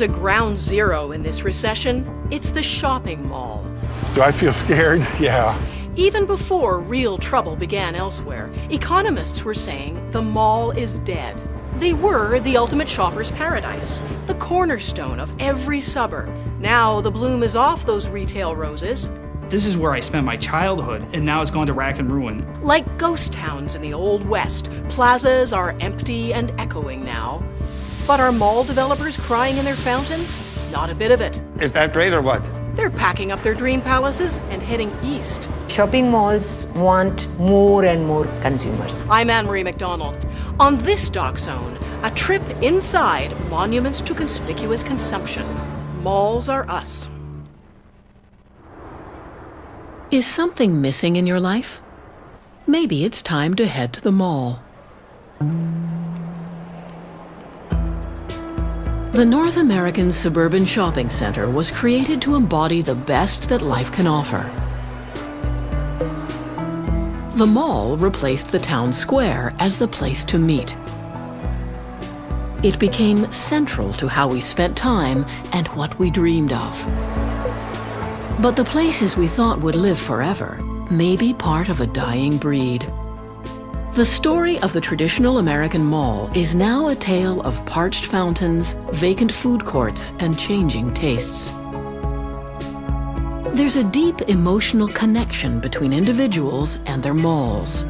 A ground zero in this recession, it's the shopping mall. Do I feel scared? Yeah. Even before real trouble began elsewhere, economists were saying the mall is dead. They were the ultimate shopper's paradise, the cornerstone of every suburb. Now the bloom is off those retail roses. This is where I spent my childhood, and now it's gone to rack and ruin. Like ghost towns in the Old West, plazas are empty and echoing now. But are mall developers crying in their fountains? Not a bit of it. Is that great or what? They're packing up their dream palaces and heading east. Shopping malls want more and more consumers. I'm Anne-Marie McDonald. On this Doc Zone, a trip inside monuments to conspicuous consumption. Malls are us. Is something missing in your life? Maybe it's time to head to the mall. The North American Suburban Shopping Center was created to embody the best that life can offer. The mall replaced the town square as the place to meet. It became central to how we spent time and what we dreamed of. But the places we thought would live forever may be part of a dying breed. The story of the traditional American mall is now a tale of parched fountains, vacant food courts, and changing tastes. There's a deep emotional connection between individuals and their malls.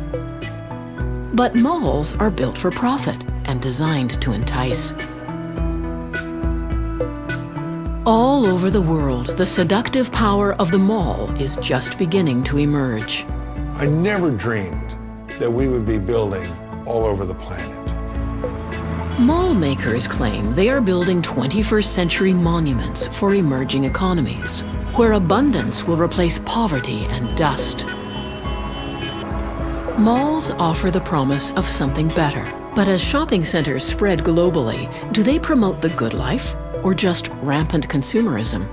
But malls are built for profit and designed to entice. All over the world, the seductive power of the mall is just beginning to emerge. I never dreamed that we would be building all over the planet. Mall makers claim they are building 21st century monuments for emerging economies, where abundance will replace poverty and dust. Malls offer the promise of something better. But as shopping centers spread globally, do they promote the good life or just rampant consumerism?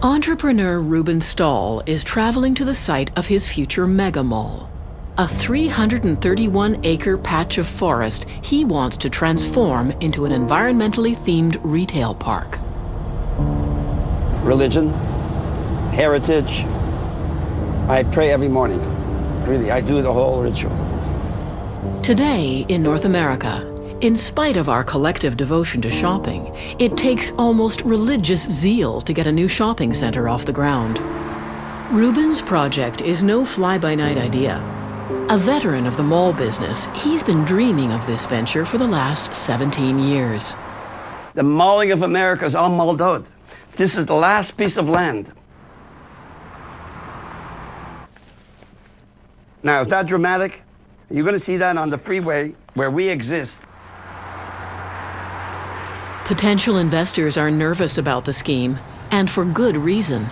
Entrepreneur Ruben Stahl is traveling to the site of his future mega mall, a 331-acre patch of forest he wants to transform into an environmentally themed retail park. Religion, heritage. I pray every morning. Really, I do the whole ritual. Today in North America, in spite of our collective devotion to shopping, it takes almost religious zeal to get a new shopping center off the ground. Ruben's project is no fly-by-night idea. A veteran of the mall business, he's been dreaming of this venture for the last 17 years. The malling of America is all malled out. This is the last piece of land. Now, is that dramatic? You're going to see that on the freeway where we exist. Potential investors are nervous about the scheme, and for good reason.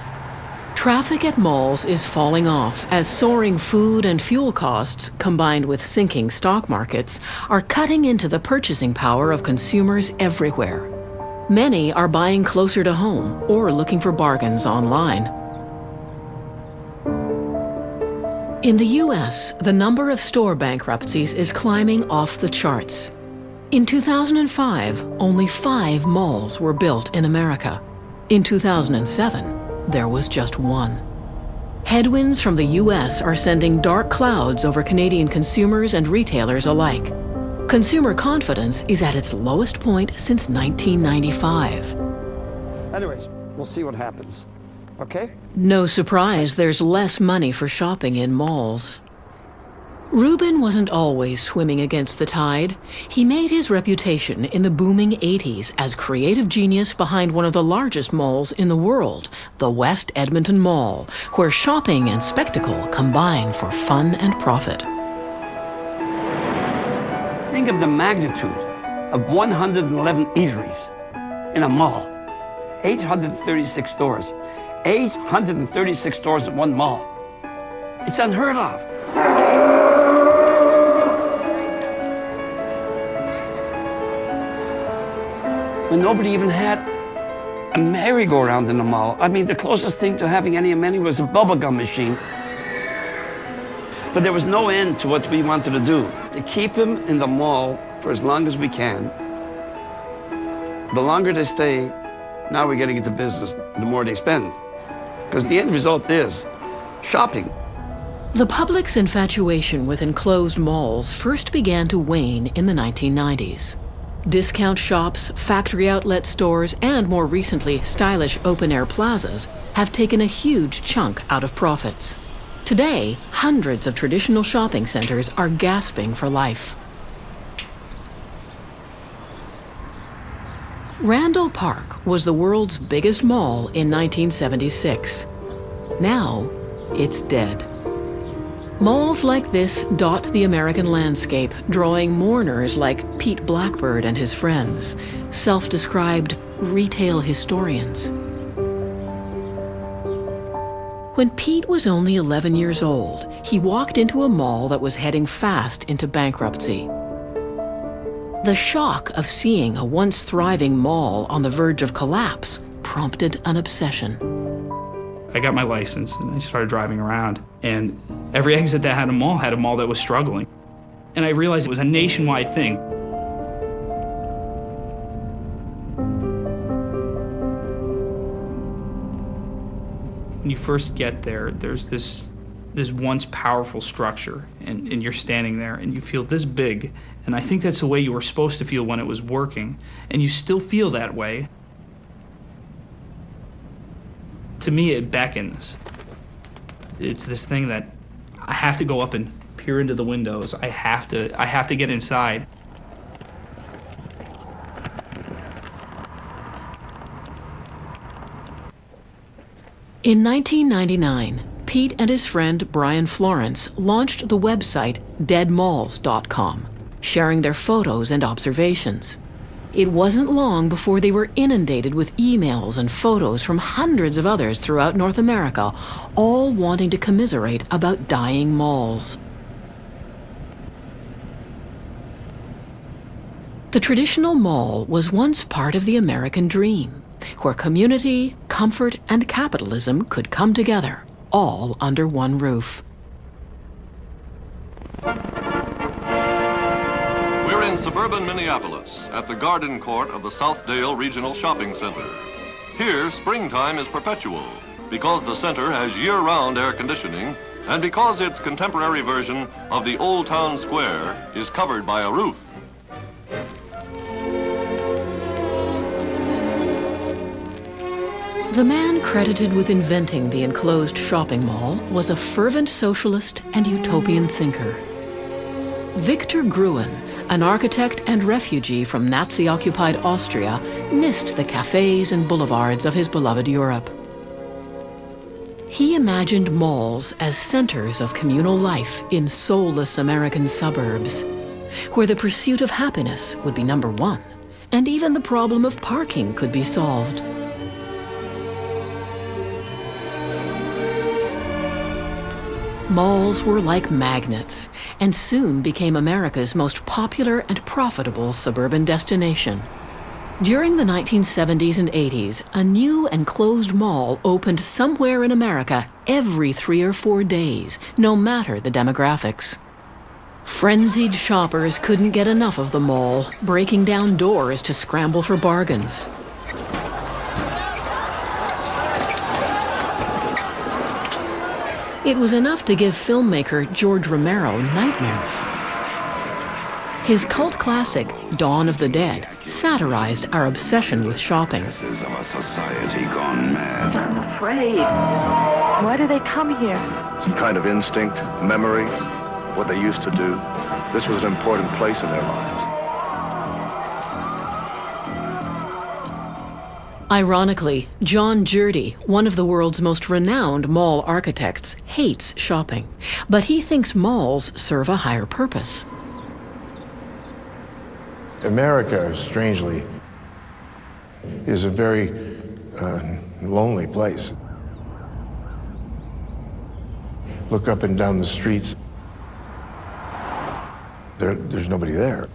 Traffic at malls is falling off as soaring food and fuel costs, combined with sinking stock markets, are cutting into the purchasing power of consumers everywhere. Many are buying closer to home or looking for bargains online. In the US, the number of store bankruptcies is climbing off the charts. In 2005, only 5 malls were built in America. In 2007, there was just 1. Headwinds from the US are sending dark clouds over Canadian consumers and retailers alike. Consumer confidence is at its lowest point since 1995. Anyways, we'll see what happens. Okay? No surprise there's less money for shopping in malls. Ruben wasn't always swimming against the tide. He made his reputation in the booming 80s as creative genius behind one of the largest malls in the world, the West Edmonton Mall, where shopping and spectacle combine for fun and profit. Think of the magnitude of 111 eateries in a mall. 836 stores. 836 stores at one mall. It's unheard of. When nobody even had a merry-go-round in the mall. I mean, the closest thing to having any amenity was a bubblegum machine. But there was no end to what we wanted to do. To keep them in the mall for as long as we can. The longer they stay, now we're getting into business, the more they spend. Because the end result is shopping. The public's infatuation with enclosed malls first began to wane in the 1990s. Discount shops, factory outlet stores, and more recently, stylish open-air plazas have taken a huge chunk out of profits. Today, hundreds of traditional shopping centers are gasping for life. Randall Park was the world's biggest mall in 1976. Now, it's dead. Malls like this dot the American landscape, drawing mourners like Pete Blackbird and his friends, self-described retail historians. When Pete was only 11 years old, he walked into a mall that was heading fast into bankruptcy. The shock of seeing a once thriving mall on the verge of collapse prompted an obsession. I got my license and I started driving around, and every exit that had a mall that was struggling. And I realized it was a nationwide thing. When you first get there, there's this once powerful structure, and you're standing there and you feel this big, and I think that's the way you were supposed to feel when it was working, and you still feel that way. To me, it beckons. It's this thing that I have to go up and peer into the windows. I have to get inside. In 1999, Pete and his friend Brian Florence launched the website deadmalls.com, sharing their photos and observations. It wasn't long before they were inundated with emails and photos from hundreds of others throughout North America, all wanting to commiserate about dying malls. The traditional mall was once part of the American dream, where community, comfort, and capitalism could come together, all under one roof. We're in suburban Minneapolis at the Garden Court of the Southdale Regional Shopping Center. Here, springtime is perpetual because the center has year-round air conditioning and because its contemporary version of the Old Town Square is covered by a roof. The man credited with inventing the enclosed shopping mall was a fervent socialist and utopian thinker. Victor Gruen, an architect and refugee from Nazi-occupied Austria, missed the cafes and boulevards of his beloved Europe. He imagined malls as centers of communal life in soulless American suburbs, where the pursuit of happiness would be number one, and even the problem of parking could be solved. Malls were like magnets, and soon became America's most popular and profitable suburban destination. During the 1970s and 80s, a new enclosed mall opened somewhere in America every 3 or 4 days, no matter the demographics. Frenzied shoppers couldn't get enough of the mall, breaking down doors to scramble for bargains. It was enough to give filmmaker George Romero nightmares. His cult classic, Dawn of the Dead, satirized our obsession with shopping. This is of a society gone mad. I'm afraid. Why do they come here? Some kind of instinct, memory, what they used to do. This was an important place in their lives. Ironically, John Jurdy, one of the world's most renowned mall architects, hates shopping, but he thinks malls serve a higher purpose. America, strangely, is a very lonely place. Look up and down the streets. There's nobody there.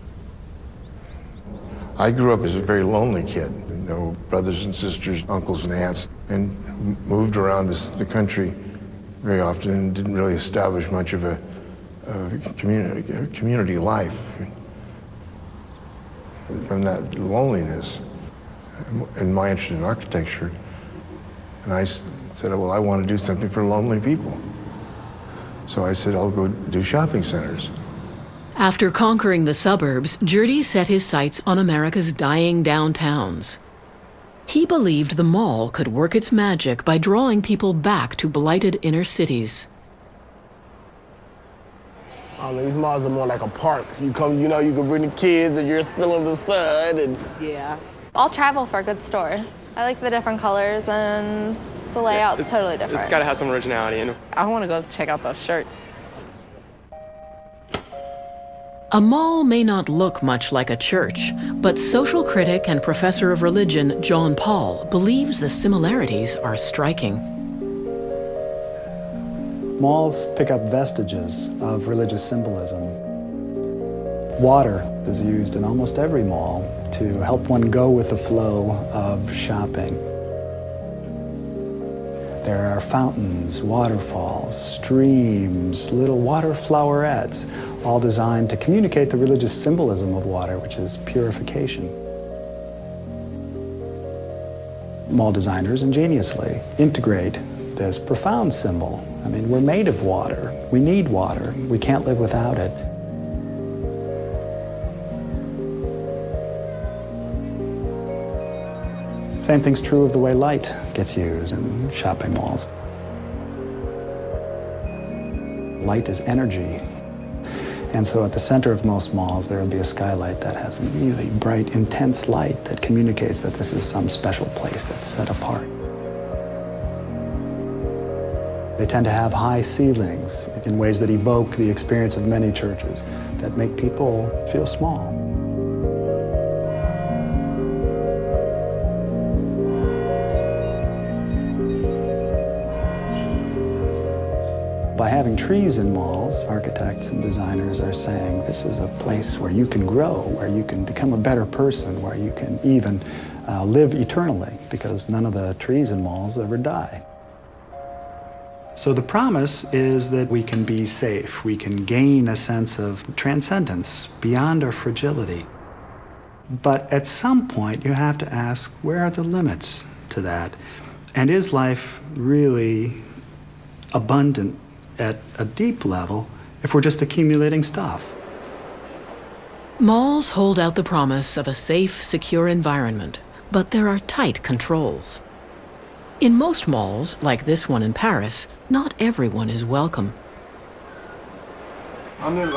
I grew up as a very lonely kid. No brothers and sisters, uncles and aunts, and moved around the country very often and didn't really establish much of a community life, from that loneliness, and my interest in architecture. And I said, well, I want to do something for lonely people. So I said, I'll go do shopping centers. After conquering the suburbs, Jurdy set his sights on America's dying downtowns. He believed the mall could work its magic by drawing people back to blighted inner cities. These malls are more like a park. You come, you know, you can bring the kids and you're still in the sun and... Yeah. I'll travel for a good store. I like the different colors and the layout's totally different. It's gotta have some originality in it. I wanna go check out those shirts. A mall may not look much like a church, but social critic and professor of religion John Paul believes the similarities are striking. Malls pick up vestiges of religious symbolism. Water is used in almost every mall to help one go with the flow of shopping. There are fountains, waterfalls, streams, little water flowerets, all designed to communicate the religious symbolism of water, which is purification. Mall designers ingeniously integrate this profound symbol. I mean, we're made of water. We need water. We can't live without it. Same thing's true of the way light gets used in shopping malls. Light is energy. And so at the center of most malls, there will be a skylight that has really bright, intense light that communicates that this is some special place that's set apart. They tend to have high ceilings in ways that evoke the experience of many churches that make people feel small. By having trees in malls, architects and designers are saying this is a place where you can grow, where you can become a better person, where you can even live eternally, because none of the trees in malls ever die. So the promise is that we can be safe, we can gain a sense of transcendence beyond our fragility. But at some point you have to ask, where are the limits to that? And is life really abundant at a deep level if we're just accumulating stuff? Malls hold out the promise of a safe, secure environment, but there are tight controls. In most malls, like this one in Paris, not everyone is welcome. Annule.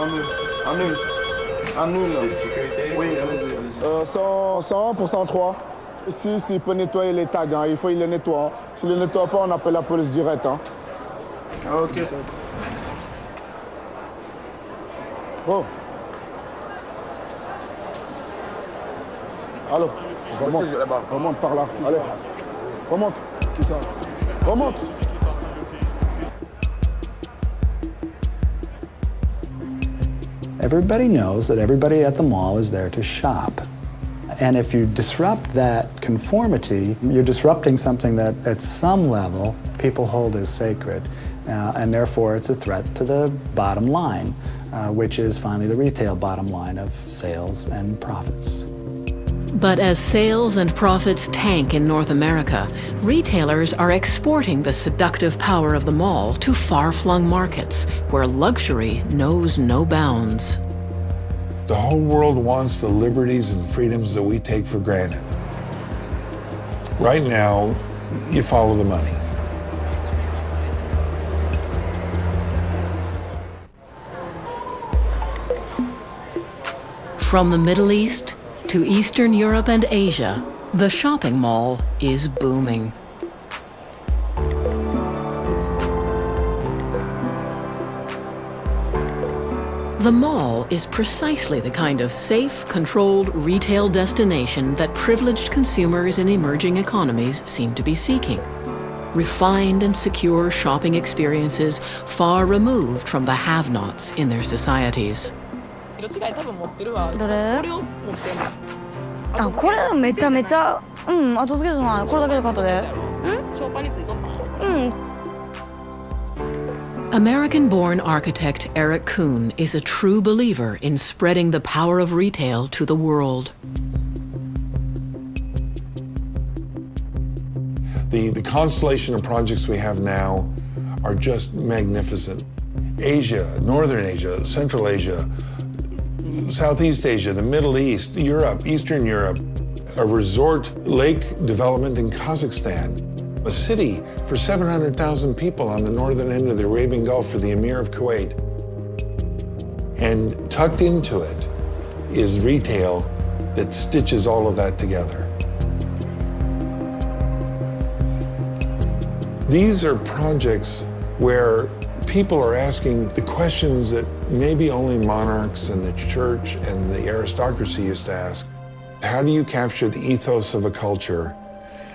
Oui, allez-y. 101 pour 103. S'il peut nettoyer les tags, hein, il faut qu'il les nettoie. S'il ne les nettoie pas, on appelle la police directe. Hein. Ok. Bon. Allô. Remonte par là. Allez. Remonte. Qui ça? Remonte. Everybody knows that everybody at the mall is there to shop. And if you disrupt that conformity, you're disrupting something that at some level people hold as sacred. And therefore it's a threat to the bottom line, which is finally the retail bottom line of sales and profits. But as sales and profits tank in North America, retailers are exporting the seductive power of the mall to far-flung markets where luxury knows no bounds. The whole world wants the liberties and freedoms that we take for granted. Right now, you follow the money. From the Middle East to Eastern Europe and Asia, the shopping mall is booming. The mall is precisely the kind of safe, controlled retail destination that privileged consumers in emerging economies seem to be seeking. Refined and secure shopping experiences far removed from the have-nots in their societies. どれ？あ、これめちゃめちゃ、後付けじゃない。これだけで買ったで。ショーパンについとった。A American-born architect Eric Kuhn is a true believer in spreading the power of retail to the world. The constellation of projects we have now are just magnificent. Asia, Northern Asia, Central Asia, Southeast Asia, the Middle East, Europe, Eastern Europe, a resort lake development in Kazakhstan, a city for 700,000 people on the northern end of the Arabian Gulf for the Emir of Kuwait. And tucked into it is retail that stitches all of that together. These are projects where people are asking the questions that maybe only monarchs and the church and the aristocracy used to ask. How do you capture the ethos of a culture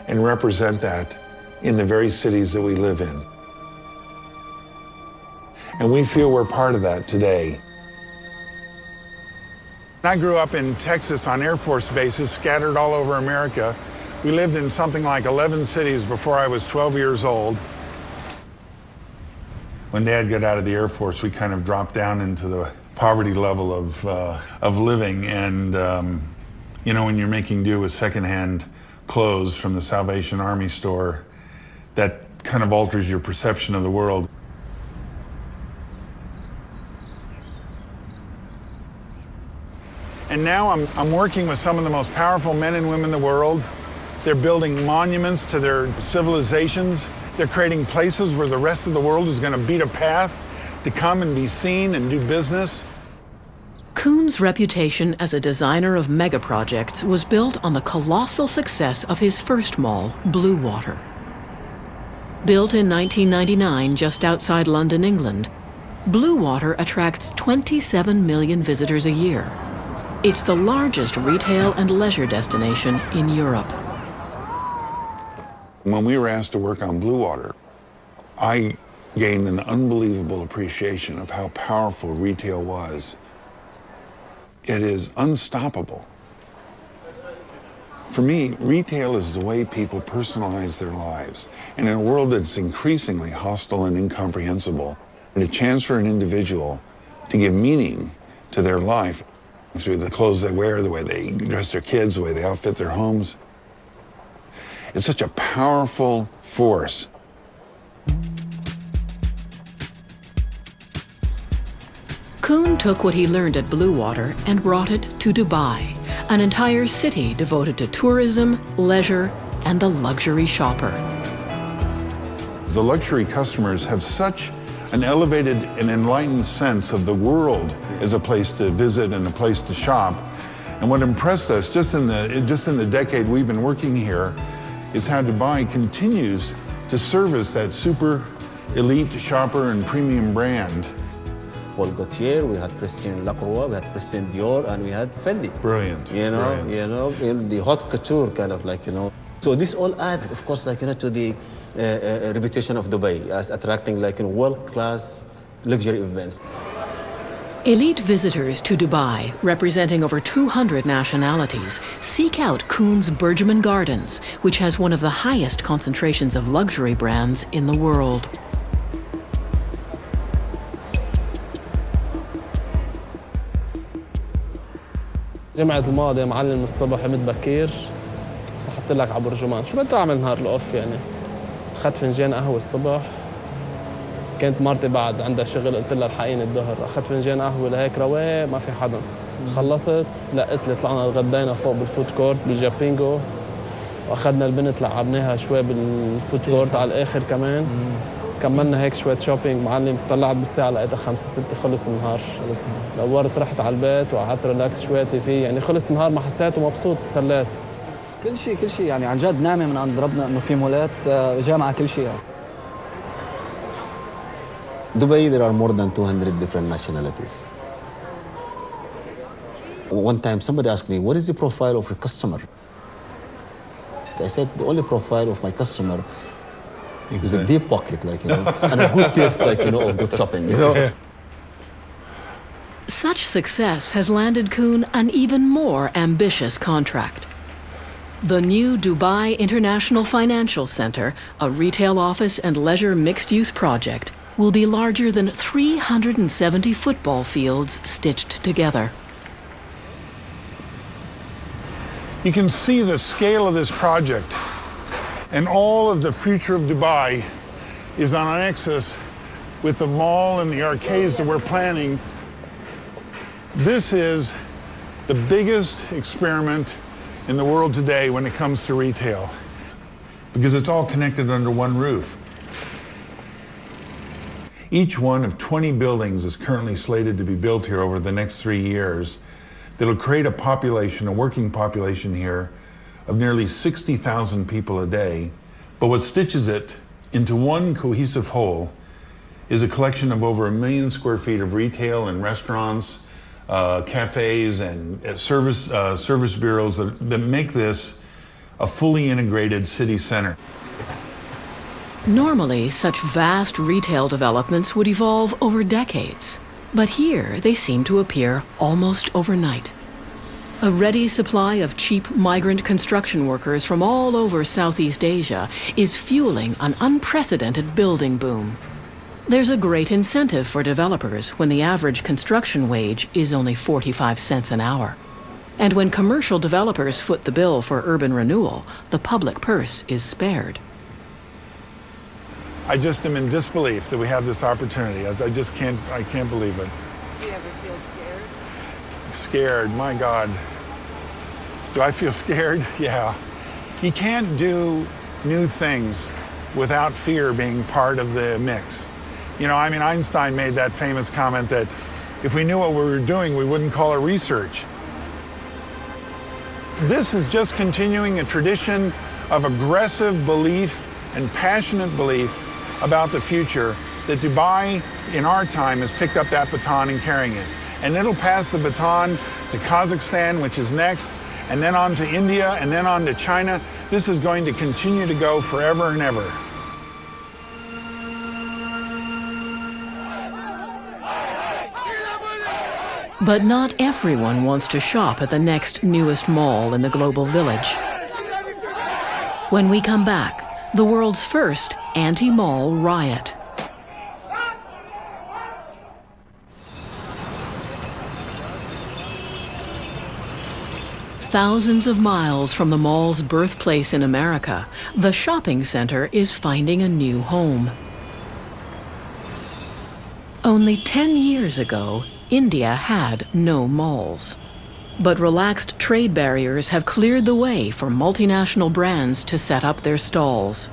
and represent that in the very cities that we live in? And we feel we're part of that today. I grew up in Texas on Air Force bases scattered all over America. We lived in something like 11 cities before I was 12 years old. When Dad got out of the Air Force, we kind of dropped down into the poverty level of living. And, you know, when you're making do with secondhand clothes from the Salvation Army store, that kind of alters your perception of the world. And now I'm working with some of the most powerful men and women in the world. They're building monuments to their civilizations. They're creating places where the rest of the world is going to beat a path to come and be seen and do business. Kuhn's reputation as a designer of mega projects was built on the colossal success of his first mall, Bluewater. Built in 1999 just outside London, England, Bluewater attracts 27 million visitors a year. It's the largest retail and leisure destination in Europe. When we were asked to work on Bluewater, I gained an unbelievable appreciation of how powerful retail was. It is unstoppable. For me, retail is the way people personalize their lives. And in a world that's increasingly hostile and incomprehensible, a chance for an individual to give meaning to their life through the clothes they wear, the way they dress their kids, the way they outfit their homes. It's such a powerful force. Kuhn took what he learned at Bluewater and brought it to Dubai, an entire city devoted to tourism, leisure, and the luxury shopper. The luxury customers have such an elevated and enlightened sense of the world as a place to visit and a place to shop. And what impressed us just in the decade we've been working here is how Dubai continues to service that super elite shopper and premium brand. Paul Gaultier, we had Christian Lacroix, we had Christian Dior, and we had Fendi. Brilliant. In the haute couture kind of like, So this all add, of course, like, to the reputation of Dubai as attracting like world-class luxury events. Elite visitors to Dubai, representing over 200 nationalities, seek out Kuhn's Bergman Gardens, which has one of the highest concentrations of luxury brands in the world. جمعة الماضي معلم الصبح قمت بكير صحبت لك على برجمان شو بدي اعمل نهار الاوف يعني اخذت فنجان قهوه الصبح كانت مرتي بعد عندها شغل قلت لها الحقيني الظهر اخذت فنجان قهوه لهيك رواق ما في حدا خلصت لقيت لي طلعنا غدينا فوق بالفود كورت بالجابينجو واخذنا البنت لعبناها شوي بالفود كورت على الاخر كمان كملنا هيك شويه شوبينج معلم طلعت بالساعه لقيتها 5 6 خلص النهار دورت رحت على البيت وقعدت ريلاكس شوي تي في يعني خلص النهار ما حسيت ومبسوط تسليت كل شيء يعني عن جد نعمه من عند ربنا انه في مولات جامعه كل شيء يعني. Dubai, there are more than 200 different nationalities. One time somebody asked me, what is the profile of your customer? I said, the only profile of my customer is a deep pocket, and a good taste, of good shopping, Such success has landed Kuhn an even more ambitious contract. The new Dubai International Financial Center, a retail office and leisure mixed-use project, will be larger than 370 football fields stitched together. You can see the scale of this project, and all of the future of Dubai is on an axis with the mall and the arcades that we're planning. This is the biggest experiment in the world today when it comes to retail, because it's all connected under one roof. Each one of 20 buildings is currently slated to be built here over the next 3 years that'll create a population, a working population here of nearly 60,000 people a day. But what stitches it into one cohesive whole is a collection of over 1 million square feet of retail and restaurants, cafes and service bureaus that make this a fully integrated city center. Normally, such vast retail developments would evolve over decades, but here they seem to appear almost overnight. A ready supply of cheap migrant construction workers from all over Southeast Asia is fueling an unprecedented building boom. There's a great incentive for developers when the average construction wage is only 45 cents an hour. And when commercial developers foot the bill for urban renewal, the public purse is spared. I just am in disbelief that we have this opportunity. I can't believe it. Do you ever feel scared? Scared, my God. Do I feel scared? Yeah. You can't do new things without fear being part of the mix. You know, I mean, Einstein made that famous comment that if we knew what we were doing, we wouldn't call it research. This is just continuing a tradition of aggressive belief and passionate belief about the future that Dubai, in our time, has picked up that baton and carrying it. And it'll pass the baton to Kazakhstan, which is next, and then on to India, and then on to China. This is going to continue to go forever and ever. But not everyone wants to shop at the next newest mall in the global village. When we come back, the world's first anti-mall riot. Thousands of miles from the mall's birthplace in America, the shopping center is finding a new home. Only 10 years ago, India had no malls. But relaxed trade barriers have cleared the way for multinational brands to set up their stalls.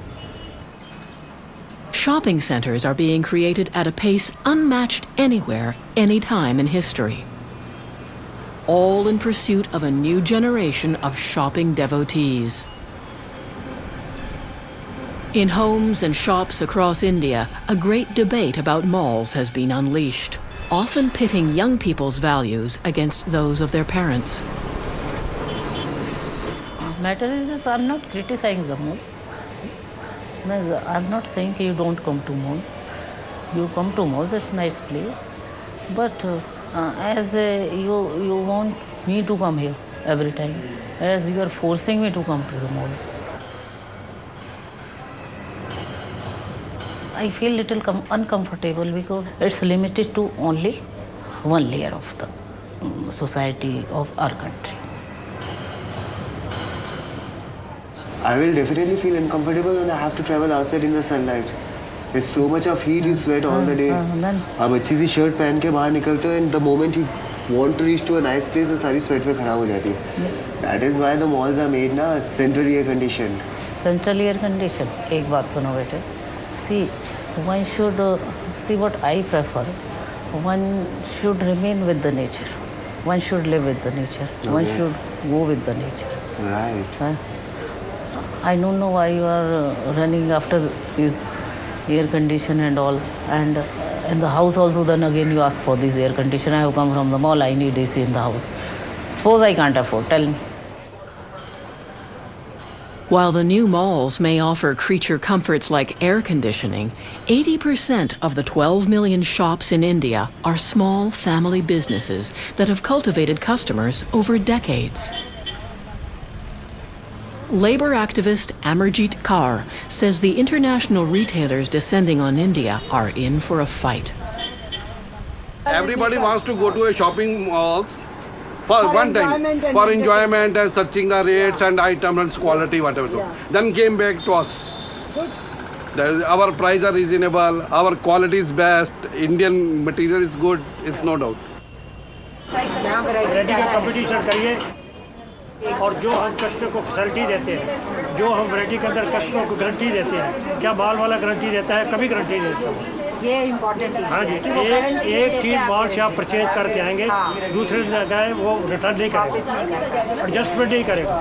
Shopping centers are being created at a pace unmatched anywhere, anytime in history. All in pursuit of a new generation of shopping devotees. In homes and shops across India, a great debate about malls has been unleashed, often pitting young people's values against those of their parents. Matter is, I'm not criticizing the mall. I'm not saying you don't come to malls. You come to malls, it's a nice place. But you want me to come here every time, as you are forcing me to come to the malls. I feel little uncomfortable because it's limited to only one layer of the society of our country. I will definitely feel uncomfortable when I have to travel outside in the sunlight. There's so much of heat, you sweat all the day. आप अच्छी सी shirt पहन के बाहर निकलते हो and the moment you want to reach to a nice place, वो सारी sweat में खराब हो जाती है. That is why the malls are made ना central air conditioned. Central air conditioned. एक बात सुनो बेटे. See, one should see what I prefer. One should remain with the nature. One should live with the nature. Okay. One should go with the nature. Right. I don't know why you are running after this air condition and all. And in the house also, then again you ask for this air condition. I have come from the mall. I need AC in the house. Suppose I can't afford. Tell me. While the new malls may offer creature comforts like air conditioning, 80% of the 12 million shops in India are small family businesses that have cultivated customers over decades. Labor activist Amarjit Kaur says the international retailers descending on India are in for a fight. Everybody wants to go to a shopping mall for one time, for enjoyment and searching the rates and items and quality, whatever. Yeah. Then came back to us. Good. Our prices are reasonable, our quality is best, Indian material is good, it's no doubt. Variety का competition करिए और जो हम customer को facility देते हैं, जो हम वैरायटी के अंदर कस्टमर को गारंटी देते हैं, क्या माल वाला गारंटी देता है, कभी गारंटी नहीं देता। ये इम्पोर्टेंट है। हाँ जी, एक चीज माल से आप परचेज करके आएंगे, दूसरे जगह वो रिटर्न नहीं करेगा, एडजस्टमेंट नहीं करेगा।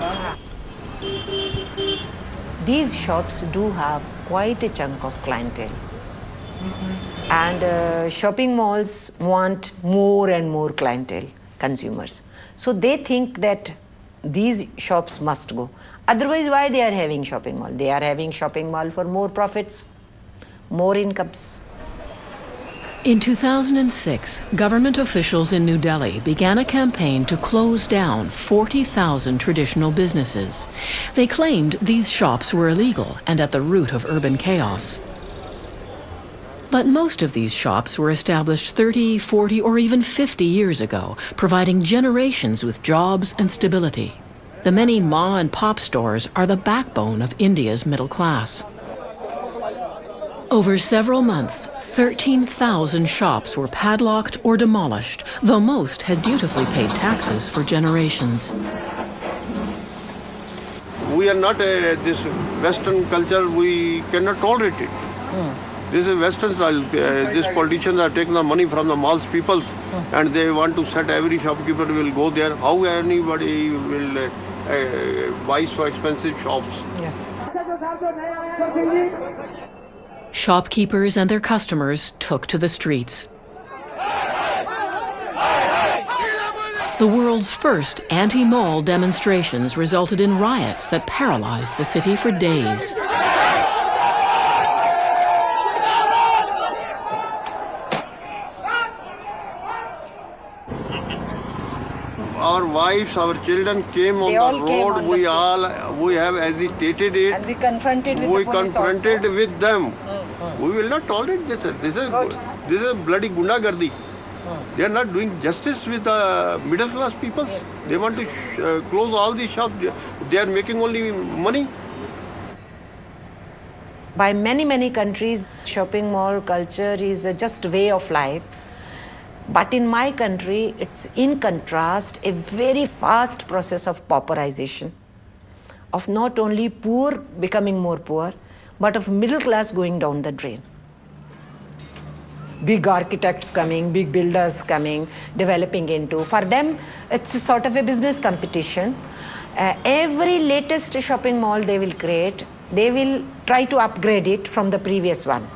These shops do have quite a chunk of clientele. And shopping malls want more and more clientele, consumers. So they think that these shops must go. Otherwise, why they are having shopping mall? They are having shopping mall for more profits, more incomes. In 2006, government officials in New Delhi began a campaign to close down 40,000 traditional businesses. They claimed these shops were illegal and at the root of urban chaos. But most of these shops were established 30, 40, or even 50 years ago, providing generations with jobs and stability. The many ma and pop stores are the backbone of India's middle class. Over several months, 13,000 shops were padlocked or demolished, though most had dutifully paid taxes for generations. We are not this Western culture, we cannot tolerate it. This is Western style. These politicians are taking the money from the malls peoples and they want to set every shopkeeper will go there. How anybody will buy so expensive shops? Yeah. Shopkeepers and their customers took to the streets. The world's first anti-mall demonstrations resulted in riots that paralyzed the city for days. Our wives, our children came on the road. We have agitated it. And we confronted with we the police confronted also. with them. We will not tolerate this. This is bloody gundagardi. They are not doing justice with the middle class people. Yes. They want to close all these shops. They are making only money. By many countries, shopping mall culture is just a way of life. But in my country, it's in contrast a very fast process of pauperization, of not only poor becoming more poor, but of middle class going down the drain. Big architects coming, big builders coming, developing into. For them, it's a sort of a business competition. Every latest shopping mall they will create, they will try to upgrade it from the previous one.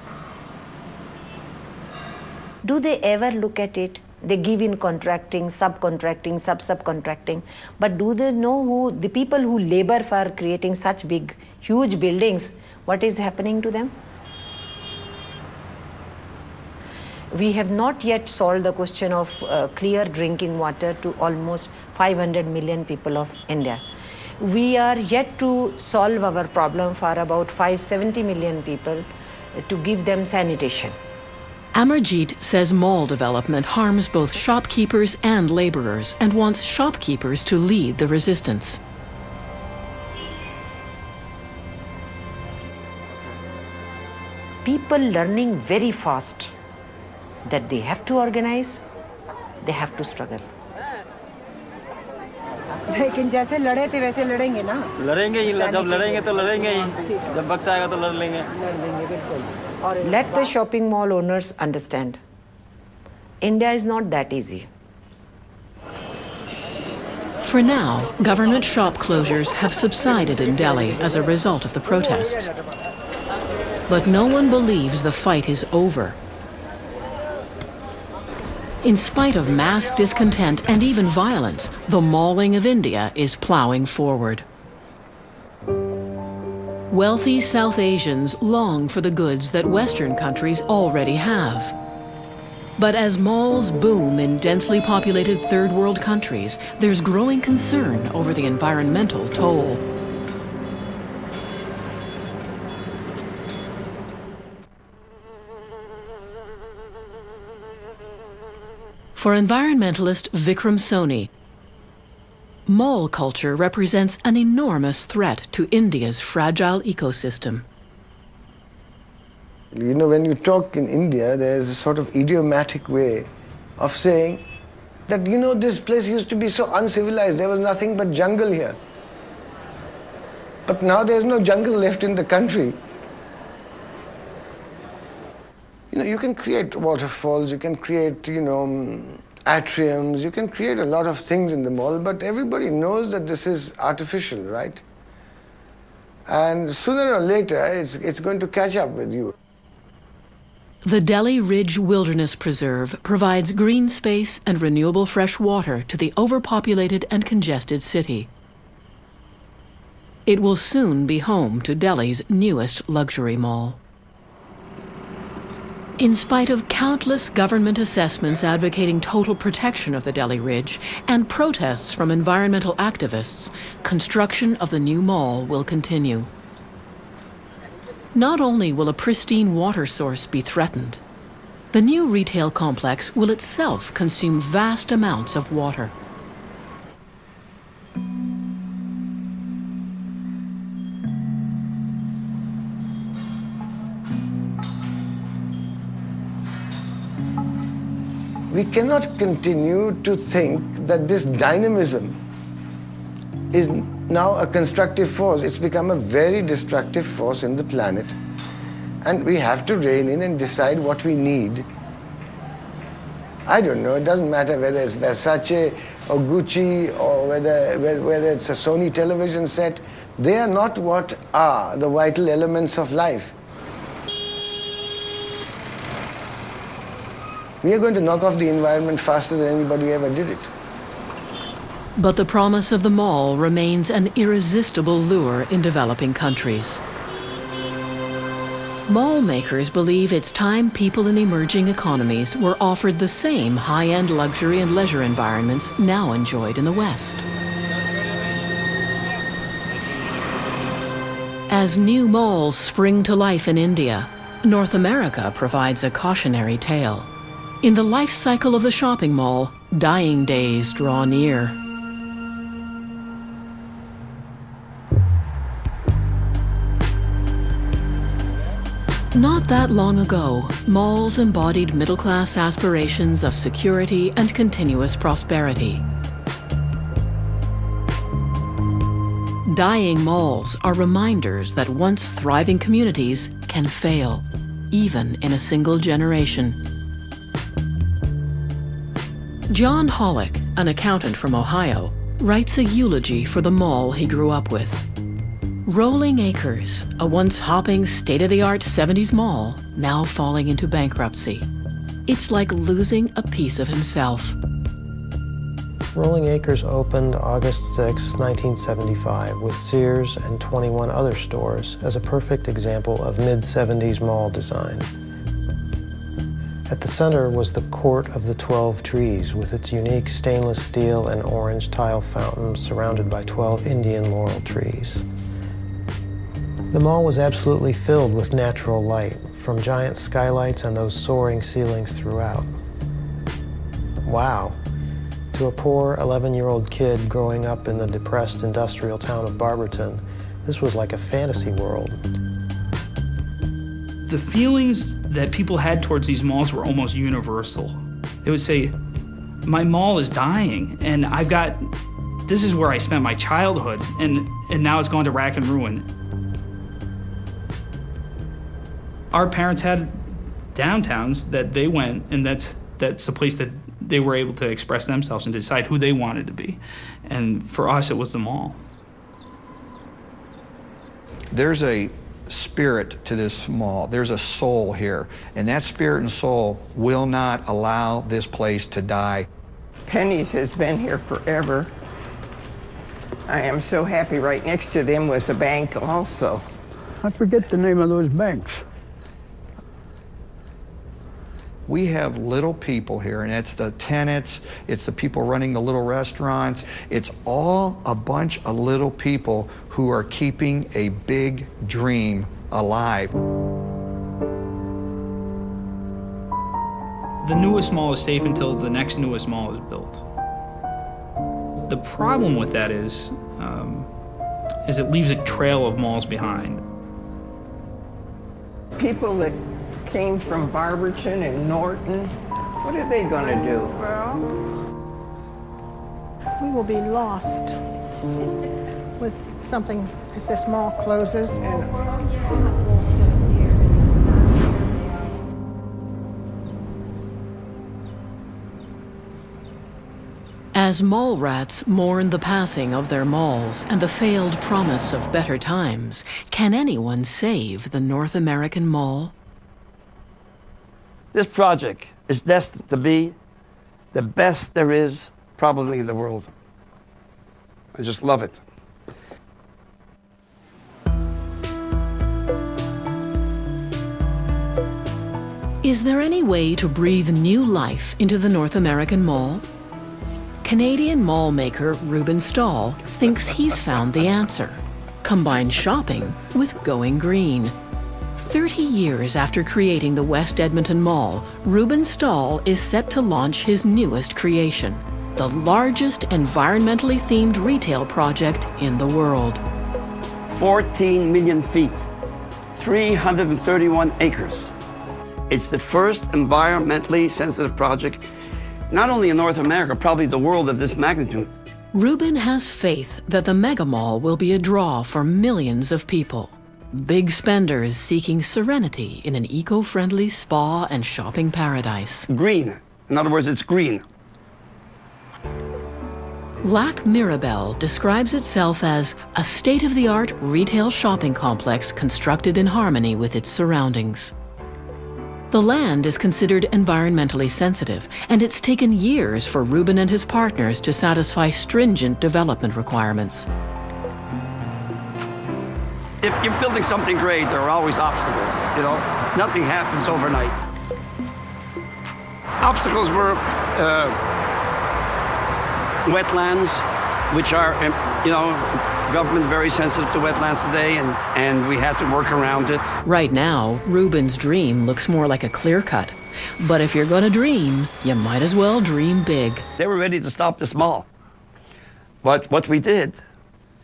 Do they ever look at it? They give in contracting, subcontracting, subcontracting. But do they know who, the people who labor for creating such big, huge buildings, what is happening to them? We have not yet solved the question of clear drinking water to almost 500 million people of India. We are yet to solve our problem for about 570 million people to give them sanitation. Amarjit says mall development harms both shopkeepers and laborers and wants shopkeepers to lead the resistance. People learning very fast that they have to organize, they have to struggle. लेकिन जैसे लड़े थे वैसे लड़ेंगे ना लड़ेंगे ही जब लड़ेंगे तो लड़ेंगे ही जब वक्त आएगा तो लड़ लेंगे बिल्कुल Let the shopping mall owners understand India is not that easy. For now, government shop closures have subsided in Delhi as a result of the protests. But no one believes the fight is over. In spite of mass discontent and even violence, the mauling of India is plowing forward. Wealthy South Asians long for the goods that Western countries already have. But as malls boom in densely populated third world countries, there's growing concern over the environmental toll. For environmentalist Vikram Soni, mall culture represents an enormous threat to India's fragile ecosystem. You know, when you talk in India, there's a sort of idiomatic way of saying that, you know, this place used to be so uncivilized, there was nothing but jungle here. But now there's no jungle left in the country. You know, you can create waterfalls, you can create, you know, atriums, you can create a lot of things in the mall, but everybody knows that this is artificial, right? And sooner or later, it's going to catch up with you. The Delhi Ridge Wilderness Preserve provides green space and renewable fresh water to the overpopulated and congested city. It will soon be home to Delhi's newest luxury mall. In spite of countless government assessments advocating total protection of the Delhi Ridge and protests from environmental activists, construction of the new mall will continue. Not only will a pristine water source be threatened, the new retail complex will itself consume vast amounts of water. We cannot continue to think that this dynamism is now a constructive force. It's become a very destructive force in the planet. And we have to rein in and decide what we need. I don't know, it doesn't matter whether it's Versace or Gucci or whether it's a Sony television set. They are not what are the vital elements of life. We are going to knock off the environment faster than anybody ever did it. But the promise of the mall remains an irresistible lure in developing countries. Mall makers believe it's time people in emerging economies were offered the same high-end luxury and leisure environments now enjoyed in the West. As new malls spring to life in India, North America provides a cautionary tale. In the life cycle of the shopping mall, dying days draw near. Not that long ago, malls embodied middle-class aspirations of security and continuous prosperity. Dying malls are reminders that once thriving communities can fail, even in a single generation. John Hollick, an accountant from Ohio, writes a eulogy for the mall he grew up with. Rolling Acres, a once hopping, state-of-the-art 70s mall, now falling into bankruptcy. It's like losing a piece of himself. Rolling Acres opened August 6, 1975, with Sears and 21 other stores as a perfect example of mid-70s mall design. At the center was the Court of the 12 Trees, with its unique stainless steel and orange tile fountain surrounded by 12 Indian laurel trees. The mall was absolutely filled with natural light, from giant skylights and those soaring ceilings throughout. Wow. To a poor 11-year-old kid growing up in the depressed industrial town of Barberton, this was like a fantasy world. The feelings that people had towards these malls were almost universal. They would say, my mall is dying, and this is where I spent my childhood, and now it's gone to rack and ruin. Our parents had downtowns that they went, and that's a place that they were able to express themselves and decide who they wanted to be. And for us, it was the mall. There's a spirit to this mall. There's a soul here, and that spirit and soul will not allow this place to die. Penny's has been here forever. I am so happy. Right next to them was a bank also. I forget the name of those banks. We have little people here, and it's the tenants, it's the people running the little restaurants. It's all a bunch of little people who are keeping a big dream alive. The newest mall is safe until the next newest mall is built. The problem with that is it leaves a trail of malls behind. People that came from Barberton and Norton, what are they going to do? Well, we will be lost with something if this mall closes. As mall rats mourn the passing of their malls and the failed promise of better times, can anyone save the North American Mall? This project is destined to be the best there is probably in the world. I just love it. Is there any way to breathe new life into the North American Mall? Canadian mall maker Ruben Stahl thinks he's found the answer. Combine shopping with going green. 30 years after creating the West Edmonton Mall, Ruben Stahl is set to launch his newest creation, the largest environmentally themed retail project in the world. 14 million feet, 331 acres. It's the first environmentally sensitive project, not only in North America, probably the world of this magnitude. Ruben has faith that the mega mall will be a draw for millions of people. Big spenders seeking serenity in an eco-friendly spa and shopping paradise. Green. In other words, it's green. Lac Mirabel describes itself as a state-of-the-art retail shopping complex constructed in harmony with its surroundings. The land is considered environmentally sensitive, and it's taken years for Ruben and his partners to satisfy stringent development requirements. If you're building something great, there are always obstacles, you know? Nothing happens overnight. Obstacles were wetlands, which are, you know, government very sensitive to wetlands today, and we had to work around it. Right now, Ruben's dream looks more like a clear cut. But if you're gonna dream, you might as well dream big. They were ready to stop this mall. But what we did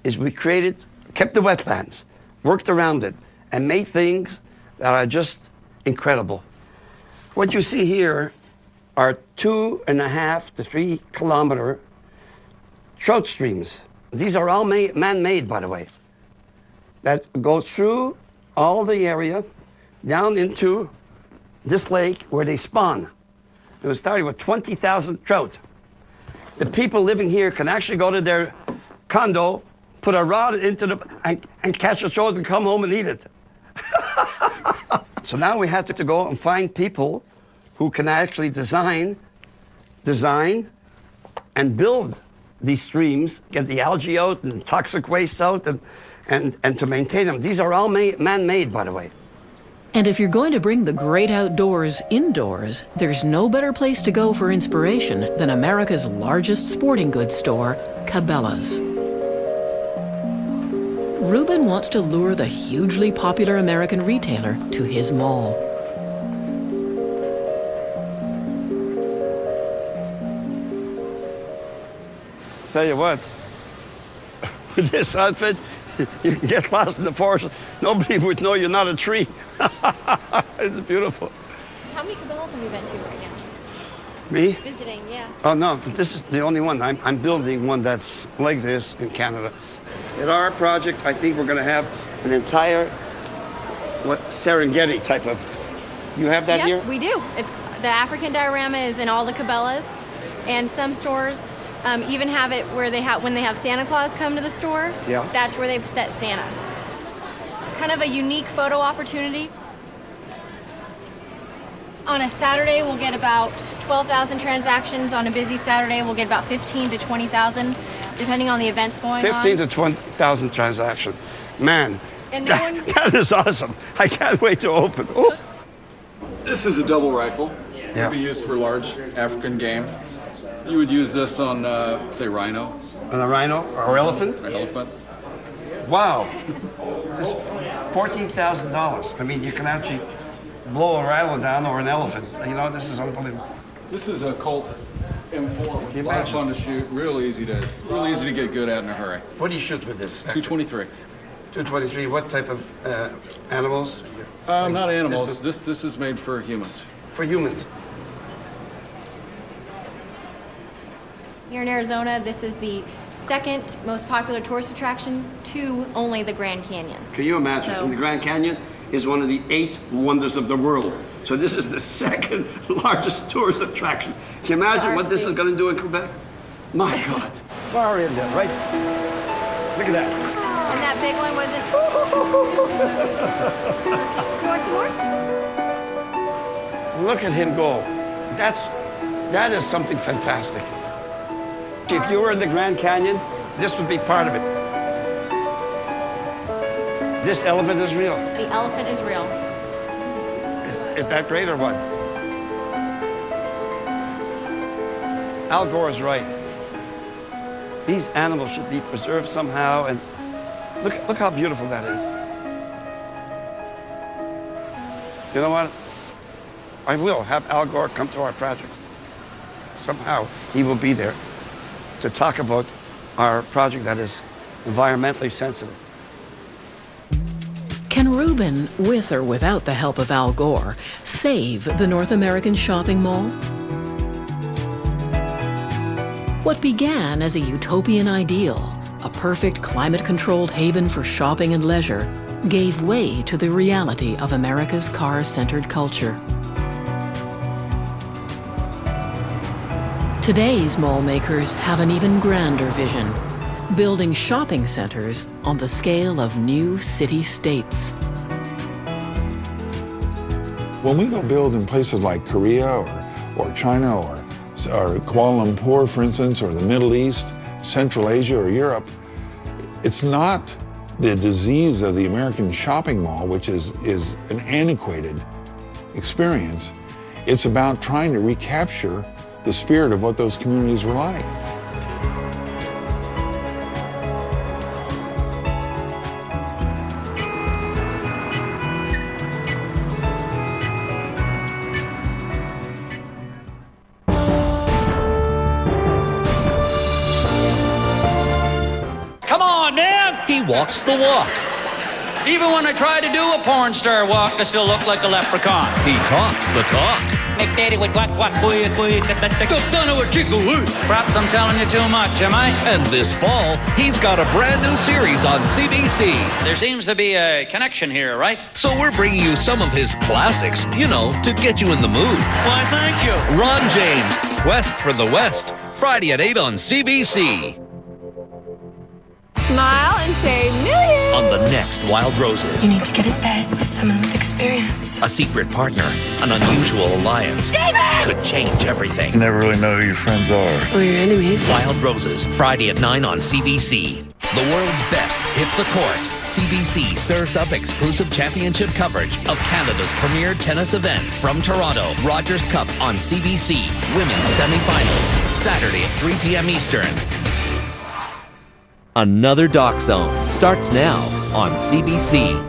is we kept the wetlands, worked around it, and made things that are just incredible. What you see here are 2.5 to 3 kilometer trout streams. These are all man-made, by the way, that go through all the area down into this lake where they spawn. It was starting with 20,000 trout. The people living here can actually go to their condo, put a rod into and catch a trout and come home and eat it. So now we had to go and find people who can actually design and build these streams, get the algae out and toxic waste out and to maintain them. These are all man-made, by the way. And if you're going to bring the great outdoors indoors, there's no better place to go for inspiration than America's largest sporting goods store, Cabela's. Ruben wants to lure the hugely popular American retailer to his mall. Tell you what, with this outfit, you can get lost in the forest. Nobody would know you're not a tree. It's beautiful. How many Cabela's have you been to right now? Me? Visiting, yeah. Oh, no, this is the only one. I'm building one that's like this in Canada. At our project, I think we're going to have an entire Serengeti type of... You have that here? We do. The African diorama is in all the Cabela's, and some stores even have it where when they have Santa Claus come to the store, that's where they set Santa. Kind of a unique photo opportunity. On a Saturday, we'll get about 12,000 transactions. On a busy Saturday, we'll get about 15 to 20,000, depending on the events going on. 15 to 20,000 transactions. Man, that is awesome. I can't wait to open. Ooh. This is a double rifle. It can be used for large African game. You would use this on, say, rhino. On a rhino or elephant? An elephant. Wow. $14,000. I mean, you can actually blow a rhino down or an elephant. You know, this is unbelievable. This is a Colt M4. A lot of fun to shoot. Real easy to get good at in a hurry. What do you shoot with this? 223. 223. What type of animals? Not animals. This is made for humans. For humans. Here in Arizona, this is the second most popular tourist attraction to only the Grand Canyon. Can you imagine? So, and the Grand Canyon is one of the 8 wonders of the world. So this is the second largest tourist attraction. Can you imagine what this is going to do in Quebec? My God. Far in there, right? Look at that. And that big one wasn't... You want some more? Look at him go. That is something fantastic. If you were in the Grand Canyon, this would be part of it. This elephant is real. The elephant is real. Is that great or what? Al Gore is right. These animals should be preserved somehow, and look how beautiful that is. You know what? I will have Al Gore come to our projects. Somehow he will be there to talk about our project that is environmentally sensitive. Can Rubin, with or without the help of Al Gore, save the North American shopping mall? What began as a utopian ideal, a perfect climate-controlled haven for shopping and leisure, gave way to the reality of America's car-centered culture. Today's mall makers have an even grander vision, building shopping centers on the scale of new city-states. When we go build in places like Korea or China or Kuala Lumpur, for instance, or the Middle East, Central Asia or Europe, it's not the disease of the American shopping mall, which is an antiquated experience. It's about trying to recapture the spirit of what those communities were like. Come on, man! He walks the walk. Even when I try to do a porn star walk, I still look like a leprechaun. He talks the talk. Perhaps I'm telling you too much, am I? And this fall, he's got a brand new series on CBC. There seems to be a connection here, right? So we're bringing you some of his classics, you know, to get you in the mood. Why, thank you. Ron James, Quest for the West, Friday at 8 on CBC. Smile and say millions. On the next Wild Roses. You need to get in bed with someone with experience. A secret partner, an unusual alliance. David! Could change everything. You never really know who your friends are. Or your enemies. Wild Roses, Friday at 9 on CBC. The world's best hit the court. CBC serves up exclusive championship coverage of Canada's premier tennis event from Toronto. Rogers Cup on CBC. Women's semifinals. Saturday at 3 p.m. Eastern. Another Doc Zone starts now on CBC.